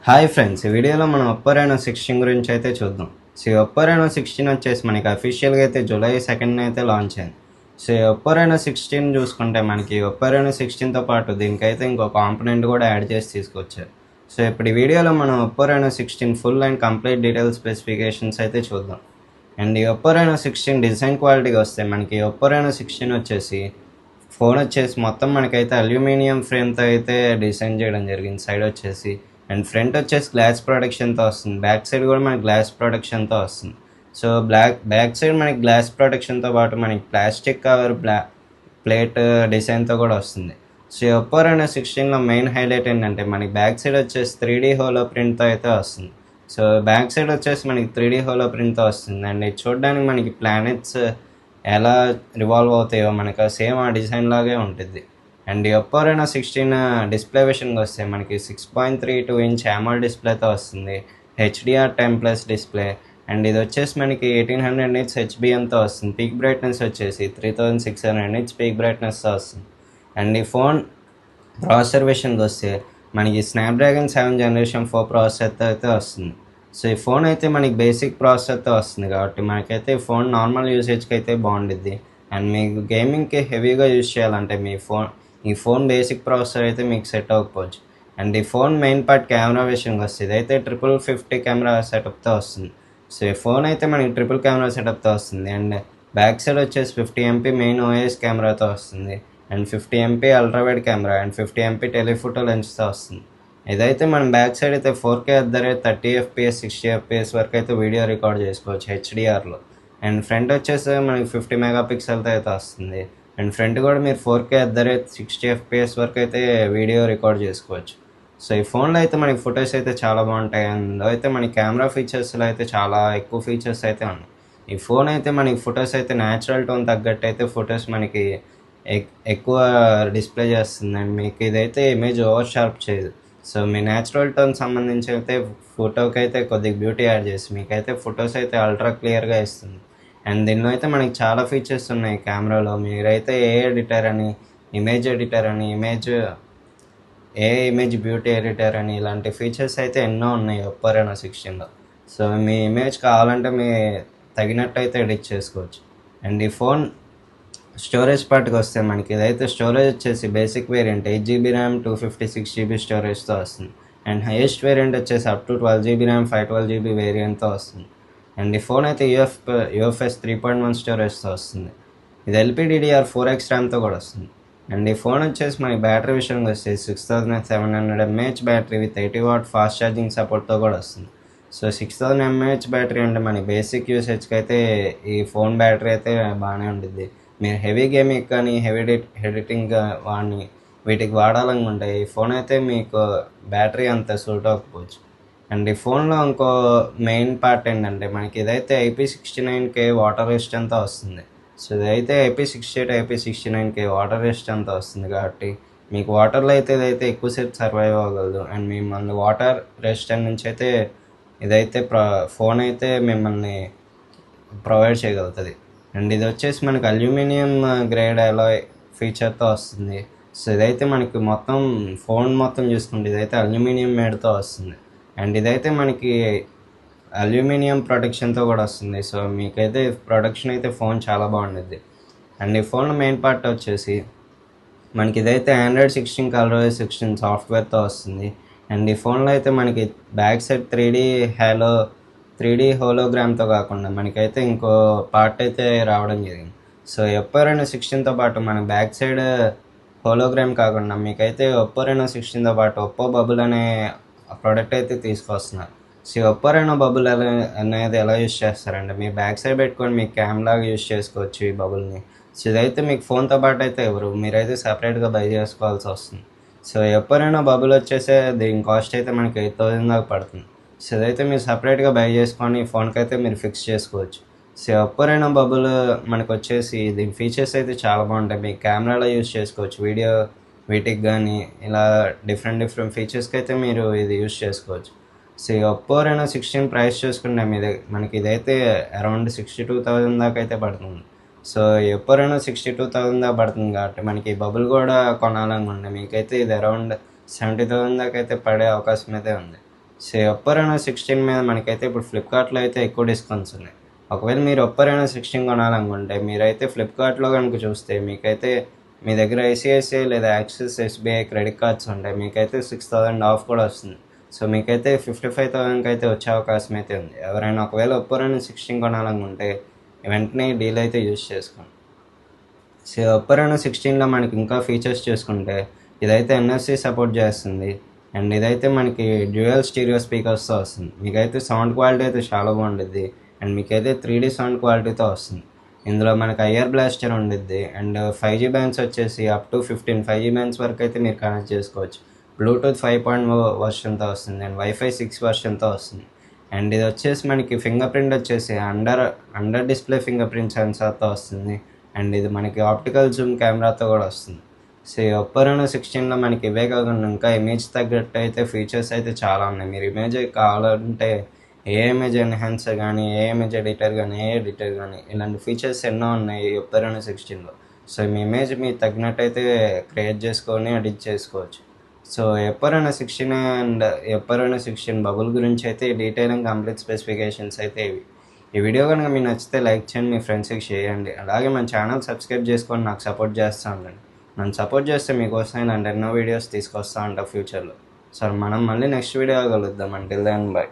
Hi friends, ఈ వీడియోలో మనం ఒప్పో రెనో 16 గురించి అయితే చూద్దాం. సో ఈ ఒప్పో రెనో 16 వచ్చేసి మనకి అఫీషియల్గా అయితే జూలై 2nd అయితే లాంచ్ అయింది. సో ఈ ఒప్పో రెనో 16 చూసుకుంటే మనకి ఒప్పో రెనో 16తో పాటు దీనికైతే ఇంకో కాంపోనెంట్ కూడా యాడ్ చేసి తీసుకొచ్చారు. సో ఇప్పుడు ఈ వీడియోలో మనం Oppo Reno 16 full and complete detail specifications అయితే చూద్దాం. అండ్ ఈ ఒప్పో రెనో 16 డిజైన్ క్వాలిటీకి వస్తే మనకి ఒప్పో రెనో 16 వచ్చేసి ఫోన్ వచ్చేసి మొత్తం మనకైతే అల్యూమినియం ఫ్రేమ్తో అయితే డిజైన్ చేయడం జరిగింది సైడ్ వచ్చేసి. అండ్ ఫ్రంట్ వచ్చేసి గ్లాస్ ప్రొటెక్షన్తో వస్తుంది, బ్యాక్ సైడ్ కూడా మనకి గ్లాస్ ప్రొటెక్షన్తో వస్తుంది. సో బ్యాక్ సైడ్ మనకి గ్లాస్ ప్రొటెక్షన్తో పాటు మనకి ప్లాస్టిక్ కవర్ ప్లేట్ డిజైన్తో కూడా వస్తుంది. సో ఒప్పో రెనో 16లో మెయిన్ హైలైట్ ఏంటంటే మనకి బ్యాక్ సైడ్ వచ్చేసి 3D హోలో ప్రింట్తో అయితే వస్తుంది. సో బ్యాక్ సైడ్ వచ్చేసి మనకి 3D హోలో ప్రింట్తో వస్తుంది. అండ్ ఇది చూడడానికి మనకి ప్లానెట్స్ ఎలా రివాల్వ్ అవుతాయో మనకు సేమ్ ఆ డిజైన్ లాగే ఉంటుంది. అండ్ ఒప్పో రెనో 16 డిస్ప్లే విషయానికి వస్తే మనకి 6.32 ఇంచ్ AMOLED డిస్ప్లేతో వస్తుంది, HDR10+ డిస్ప్లే. అండ్ ఇది వచ్చేసి మనకి 1800 నిట్స్ HBMతో వస్తుంది, పీక్ బ్రైట్నెస్ వచ్చేసి 3600 నిట్స్ పీక్ బ్రైట్నెస్తో వస్తుంది. అండ్ ఈ ఫోన్ ప్రాసెసర్ విషయానికి వస్తే మనకి స్నాప్డ్రాగన్ 7 జనరేషన్ 4 ప్రాసెసర్తో అయితే వస్తుంది. సో ఈ ఫోన్ అయితే మనకి బేసిక్ ప్రాసెసర్తో వస్తుంది కాబట్టి మనకైతే ఈ ఫోన్ నార్మల్ యూసేజ్కి అయితే బాగుండిద్ది. అండ్ మీకు గేమింగ్కి హెవీగా యూజ్ చేయాలంటే ఈ ఫోన్ బేసిక్ ప్రాసెసర్ అయితే మీకు సెట్ అవ్వకపోవచ్చు. అండ్ ఈ ఫోన్ మెయిన్ పార్ట్ కెమెరా విషయానికి వస్తే ఇదైతే 50 కెమెరా సెటప్తో వస్తుంది. సో ఈ ఫోన్ అయితే మనకి ట్రిపుల్ కెమెరా సెటప్తో వస్తుంది. అండ్ బ్యాక్ సైడ్ వచ్చేసి 50 MP మెయిన్ OIS కెమెరాతో వస్తుంది, and 50 MP ultrawide camera and 50 MP telephoto లెన్స్తో వస్తుంది. ఇదైతే మనం బ్యాక్ సైడ్ అయితే 4K 30 FPS 60 FPS వరకు అయితే వీడియో రికార్డ్ చేసుకోవచ్చు HDRలో. అండ్ ఫ్రంట్ వచ్చేసి మనకి 50 మెగాపిక్సెల్తో అయితే వస్తుంది. అండ్ ఫ్రంట్ కూడా మీరు 4K 60 FPS వరకు అయితే వీడియో రికార్డ్ చేసుకోవచ్చు. సో ఈ ఫోన్లో అయితే మనకి ఫొటోస్ అయితే చాలా బాగుంటాయి. అండ్ అయితే మనకి కెమెరా ఫీచర్స్లో అయితే చాలా ఎక్కువ ఫీచర్స్ అయితే ఉన్నాయి. ఈ ఫోన్ అయితే మనకి ఫొటోస్ అయితే న్యాచురల్ టోన్ తగ్గట్టు అయితే ఫొటోస్ మనకి ఎక్కువ డిస్ప్లే చేస్తుంది. అండ్ మీకు ఇదైతే ఇమేజ్ ఓవర్ షార్ప్ చేయదు. సో మీ న్యాచురల్ టోన్ సంబంధించి అయితే ఫోటోకి అయితే కొద్దిగా బ్యూటీ యాడ్ చేసి మీకైతే ఫొటోస్ అయితే అల్ట్రా క్లియర్గా ఇస్తుంది. అండ్ దీనిలో అయితే మనకి చాలా ఫీచర్స్ ఉన్నాయి కెమెరాలో. మీరైతే ఎడిటర్ అని, ఇమేజ్ ఎడిటర్ అని, ఇమేజ్ బ్యూటీ ఎడిటర్ అని ఇలాంటి ఫీచర్స్ అయితే ఎన్నో ఉన్నాయి ఒప్పో రెనో 16లో. సో మీ ఇమేజ్ కావాలంటే మీ తగినట్టు అయితే ఎడిట్ చేసుకోవచ్చు. అండ్ ఈ ఫోన్ స్టోరేజ్ పార్ట్కి వస్తే మనకి ఇదైతే స్టోరేజ్ వచ్చేసి basic variant 8GB RAM 256GB స్టోరేజ్తో వస్తుంది. అండ్ హైయెస్ట్ వేరియంట్ వచ్చేసి up to 12GB RAM 512GB వేరియంట్తో వస్తుంది. అండ్ ఈ ఫోన్ అయితే UFS 3.1 స్టోరేజ్తో వస్తుంది. ఇది LPDDR4X ర్యామ్తో కూడా వస్తుంది. అండ్ ఈ ఫోన్ వచ్చేసి మనకి బ్యాటరీ విషయానికి వస్తే 6700 mAh battery with 80W fast charging సపోర్ట్తో కూడా వస్తుంది. సో 6000 mAh బ్యాటరీ అంటే మనకి బేసిక్ యూసేజ్కి అయితే ఈ ఫోన్ బ్యాటరీ అయితే బాగానే ఉంటుంది. మీరు హెవీ గేమింగ్ కానీ హెవీ ఎడిటింగ్ వీటికి వాడాలనుకుంటే ఈ ఫోన్ అయితే మీకు బ్యాటరీ అంత సూట్ అవ్వకపోవచ్చు. అండ్ ఈ ఫోన్లో ఇంకో మెయిన్ పార్ట్ ఏంటంటే మనకి ఇదైతే IP69K వాటర్ రెసిస్టెంట్తో వస్తుంది. సో ఇదైతే IP68 IP69K వాటర్ రెసిస్టెంట్తో వస్తుంది కాబట్టి మీకు వాటర్లో అయితే ఇదైతే ఎక్కువసేపు సర్వైవ్ అవ్వగలదు. అండ్ మిమ్మల్ని వాటర్ రెసిస్టెంట్ నుంచి అయితే ఇదైతే ఫోన్ అయితే మిమ్మల్ని ప్రొవైడ్ చేయగలుగుతుంది. అండ్ ఇది వచ్చేసి మనకి అల్యూమినియం గ్రేడ్ అలాయ్ ఫీచర్తో వస్తుంది. సో ఇదైతే మనకి మొత్తం ఫోన్ మొత్తం చూసుకుంటే ఇదైతే అల్యూమినియం మేడ్తో వస్తుంది. అండ్ ఇదైతే మనకి అల్యూమినియం ప్రొటెక్షన్తో కూడా వస్తుంది. సో మీకైతే ప్రొటెక్షన్ అయితే ఫోన్ చాలా బాగుంటుంది. అండ్ ఈ ఫోన్లో మెయిన్ పార్ట్ వచ్చేసి మనకి ఇదైతే Android 16 ColorOS 16 సాఫ్ట్వేర్తో వస్తుంది. అండ్ ఈ ఫోన్లో అయితే మనకి బ్యాక్ సైడ్ 3D హోలోగ్రామ్తో కాకుండా మనకైతే ఇంకో పార్ట్ అయితే రావడం జరిగింది. సో ఒప్పో రెనో 16తో పాటు మన బ్యాక్ సైడ్ హోలోగ్రామ్ కాకుండా మీకైతే ఒప్పో రెనో 16తో పాటు ఒప్పో బబుల్ అనే ప్రోడక్ట్ అయితే తీసుకొస్తున్నారు. సో ఒప్పో రెనో బబుల్ అనేది ఎలా యూజ్ చేస్తారంటే మీ బ్యాక్ సైడ్ పెట్టుకొని మీకు క్యామ్లాగా యూజ్ చేసుకోవచ్చు ఈ బబుల్ని. సో ఇదైతే మీకు ఫోన్తో పాటు అయితే మీరైతే సపరేట్గా బై చేసుకోవాల్సి వస్తుంది. సో ఒప్పో రెనో బబుల్ వచ్చేసి దీని కాస్ట్ అయితే మనకి 8000 దాకా పడుతుంది. సో ఇదైతే మీరు సపరేట్గా బై చేసుకొని ఫోన్కి అయితే మీరు ఫిక్స్ చేసుకోవచ్చు. సో ఒప్పో రెనో బబుల్ మనకు వచ్చేసి దీని ఫీచర్స్ అయితే చాలా బాగుంటాయి. మీ కెమెరాలో యూజ్ చేసుకోవచ్చు, వీటికి కానీ ఇలా డిఫరెంట్ ఫీచర్స్కి అయితే మీరు ఇది యూజ్ చేసుకోవచ్చు. సో ఒప్పో రెనో 16 ప్రైస్ చూసుకుంటే మనకి ఇదైతే అరౌండ్ 62,000 దాకా అయితే పడుతుంది. సో ఒప్పో రెనో 62,000 దాకా పడుతుంది కాబట్టి మనకి బబుల్ కూడా కొనాలనుకుంటే మీకైతే ఇది అరౌండ్ 70,000 దాకా అయితే పడే అవకాశం అయితే ఉంది. సో ఒప్పో రెనో 16 మీద మనకైతే ఇప్పుడు ఫ్లిప్కార్ట్లో అయితే ఎక్కువ డిస్కౌంట్స్ ఉన్నాయి. ఒకవేళ మీరు ఒప్పో రెనో 16 కొనాలనుకుంటే మీరైతే ఫ్లిప్కార్ట్లో కనుక చూస్తే మీకైతే మీ దగ్గర ఐసిఐసిఐ లేదా యాక్సిస్ ఎస్బీఐ క్రెడిట్ కార్డ్స్ ఉంటాయి, మీకైతే 6000 ఆఫ్ కూడా వస్తుంది. సో మీకైతే 55,000కి అయితే వచ్చే అవకాశం అయితే ఉంది. ఎవరైనా ఒకవేళ ఒప్పో రెనో 16 కొనాలనుకుంటే వెంటనే ఈ డీల్ అయితే యూజ్ చేసుకోండి. సో ఒప్పో రెనో 16లో మనకి ఇంకా ఫీచర్స్ చూసుకుంటే ఇదైతే ఎన్ఎఫ్సి సపోర్ట్ చేస్తుంది, అండ్ ఇదైతే మనకి డ్యూయల్ స్టీరియో స్పీకర్స్తో వస్తుంది. మీకైతే సౌండ్ క్వాలిటీ అయితే చాలా బాగుంటుంది, అండ్ మీకైతే 3D సౌండ్ క్వాలిటీతో వస్తుంది. ఇందులో మనకి ఐఆర్ బ్లాస్టర్ ఉండిద్ది, అండ్ 5G బ్యాండ్స్ వచ్చేసి అప్ టు 15 5G బ్యాండ్స్ వరకు అయితే మీరు కనెక్ట్ చేసుకోవచ్చు. బ్లూటూత్ 5.0 వర్షన్తో వస్తుంది, అండ్ వైఫై 6 వర్షన్తో వస్తుంది. అండ్ ఇది వచ్చేసి మనకి ఫింగర్ ప్రింట్ వచ్చేసి అండర్ డిస్ప్లే ఫింగర్ ప్రింట్ సెన్సార్తో వస్తుంది, అండ్ ఇది మనకి ఆప్టికల్ జూమ్ కెమెరాతో కూడా వస్తుంది. సో ఈ ఒప్పో రెనో 16లో మనకి ఇవే కాకుండా ఇంకా ఇమేజ్ తగ్గట్టు అయితే ఫీచర్స్ అయితే చాలా ఉన్నాయి. మీరు ఇమేజ్ కావాలంటే ఏ ఇమేజ్ ఎన్హాన్సర్ కానీ, ఏ ఇమేజ్ ఎడిటర్ కానీ, ఏ ఎడిటర్ కానీ, ఇలాంటి ఫీచర్స్ ఎన్నో ఉన్నాయి ఈ ఒప్పో రెనో 16లో. సో మీ ఇమేజ్ మీకు తగ్గినట్టు అయితే క్రియేట్ చేసుకొని ఎడిట్ చేసుకోవచ్చు. So Oppo Renault 16 and Oppo Reno 16 bubble గురించి అయితే డీటెయిల్ అండ్ కంప్లీట్ స్పెసిఫికేషన్స్ అయితే ఇవి. ఈ వీడియో కనుక మీకు నచ్చితే లైక్ చేయండి, మీ ఫ్రెండ్స్కి షేర్ చేయండి. అలాగే మన ఛానల్ సబ్స్క్రైబ్ చేసుకొని నాకు సపోర్ట్ చేస్తూ ఉండండి. నన్ను సపోర్ట్ చేస్తే మీకోసం ఇలాంటి ఎన్నో వీడియోస్ తీసుకొస్తా ఉంటా ఫ్యూచర్లో. సో మనం మళ్ళీ నెక్స్ట్ వీడియో కలుద్దాం. Until then by.